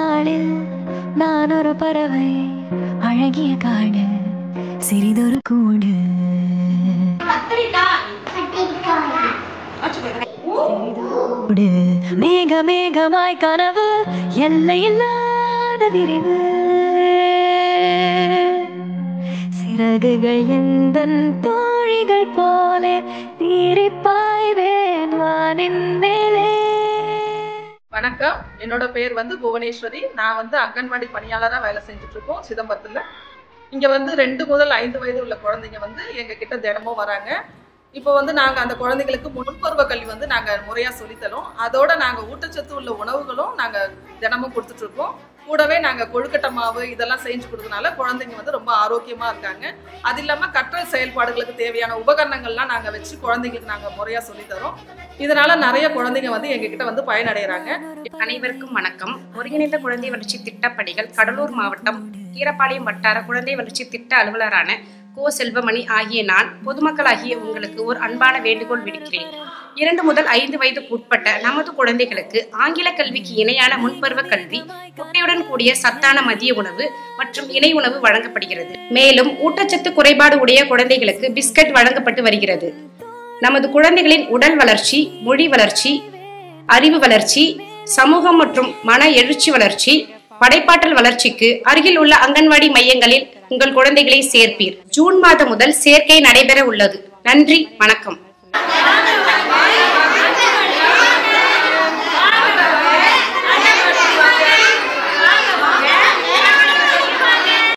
நாளில் நான் ஒரு பறவை, அழகிய காடு, சிறிதொரு கூடு. மேக மேகமாய் கனவு, எல்லையில்லாத விரிவு, சிறகுகள் எந்தன் தோழிகள் போலே தீரிப்பாய்வேன் வானின் மேலே. வணக்கம், என்னோட பேர் புவனேஸ்வரி. நான் அங்கன்வாடி பணியாளராக வேலை செஞ்சுட்டு இருக்கோம் சிதம்பரத்தில். இங்கே 2 முதல் 5 வயது உள்ள குழந்தைங்க எங்க கிட்ட தினமும் வராங்க. இப்போ நாங்கள் அந்த குழந்தைங்களுக்கு முன்பருவ கல்வி நாங்கள் முறையாக சொல்லித்தரோம். அதோட நாங்கள் ஊட்டச்சத்து உள்ள உணவுகளும் நாங்கள் தினமும் கொடுத்துட்ருக்கோம். கூடவே நாங்கள் கொழுக்கட்டை மாவு இதெல்லாம் செஞ்சு கொடுத்தனால குழந்தைங்க ரொம்ப ஆரோக்கியமாக இருக்காங்க. அது இல்லாமல் கற்றல் செயல்பாடுகளுக்கு தேவையான உபகரணங்கள்லாம் நாங்கள் வச்சு குழந்தைங்களுக்கு நாங்கள் முறையாக சொல்லித்தரோம். இதனால நிறைய குழந்தைங்க எங்ககிட்ட பயனடைகிறாங்க. அனைவருக்கும் வணக்கம். ஒருங்கிணைந்த குழந்தை வளர்ச்சி திட்டப்பணிகள் கடலூர் மாவட்டம் கீரப்பாளையம் வட்டார குழந்தை வளர்ச்சி திட்ட அலுவலரான கோ செல்வமணி ஆகிய நான் பொதுமக்களாகிய உங்களுக்கு ஒரு அன்பான வேண்டுகோள் விடுக்கிறேன். 2 முதல் 5 வயதுக்கு உட்பட்ட நமது குழந்தைகளுக்கு ஆங்கில கல்விக்கு இணையான முன்பருவ கல்வி, முட்டையுடன் கூடிய சத்தான மதிய உணவு மற்றும் இணை உணவு வழங்கப்படுகிறது. மேலும் ஊட்டச்சத்து குறைபாடு உடைய குழந்தைகளுக்கு பிஸ்கட் வழங்கப்பட்டு வருகிறது. நமது குழந்தைகளின் உடல் வளர்ச்சி, மொழி வளர்ச்சி, அறிவு வளர்ச்சி, சமூகம் மற்றும் மன எழுச்சி வளர்ச்சி, படைப்பாற்றல் வளர்ச்சிக்கு அருகில் உள்ள அங்கன்வாடி மையங்களில் உங்கள் குழந்தைகளை சேர்ப்பீர். ஜூன் மாதம் முதல் சேர்க்கை நடைபெற உள்ளது. நன்றி, வணக்கம்.